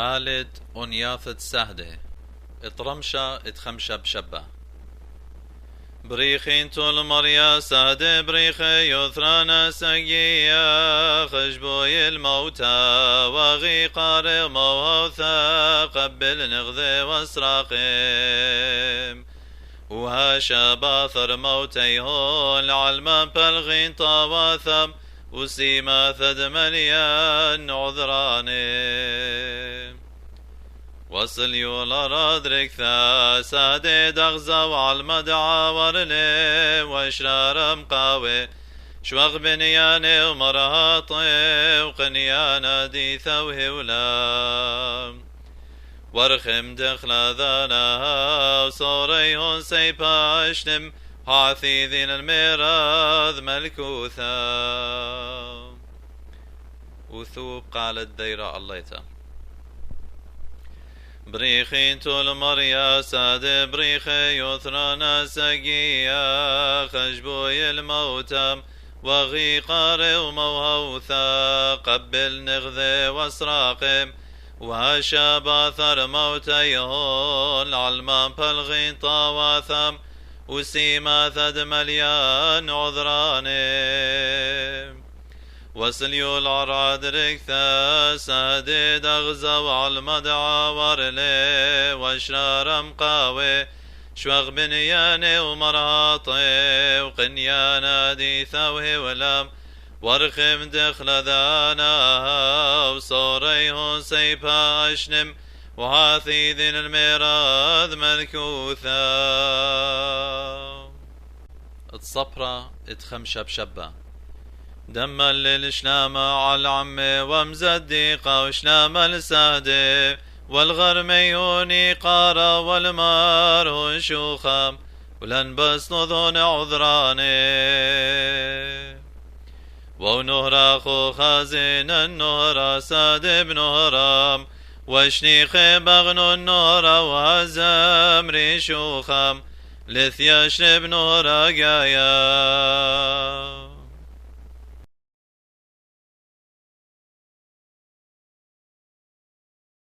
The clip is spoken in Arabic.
قالت أنياثت سهده اطرمشا اتخمشة بشبه بريخين طول مريا سهده بريخي يثرانا سقيا خشبوي الموتى وغي قارئ موثى قبل نغذي واسراقيم وهاشا باثر موتيهون علما بلغين طواثم وسيما ثد مليان عذراني وصل يولا رادرك ثا سادي دغزا وعالمدعا ورلي واشرار مقاوي شوغ بنياني ومرهاطي وقنيانا ديثا وهولا ورخم دخل ذانا وصوريهن سيبا اشنم حاثي ذين الميراث ملكوثا وثوب قالت ديرا الليتا بريخين طول مريا ساد بريخي يثرانا سقيا خشبوي الموتم وغي قارئ وموهوثا قبل نغذي واسراقم وهاشا باثر موتيهون علمان بلغين طواثم وسيما ثد مليان عذراني وسليو العراد ركثا سهدي دغزا وعالمدعا ورلي واشرار مقاوي شوغ بنياني ومرهاطي وقنيانا ديثا وهولام ورخم دخل ذانا وصوريهن سيبا اشنم وهاثي ذين الميراث ملكوثا اتصبرا اتخمشة بشبه دم للشلامة على العمي ومزديقة وشلامة السادة والغرميوني قارة والمار شوخام ولنبس نظون عذراني ونهرا خو خازن النهرا ساد بنهرام وشنيخ بغنو النهرا وزمري شوخام لثياش بنهرا قايا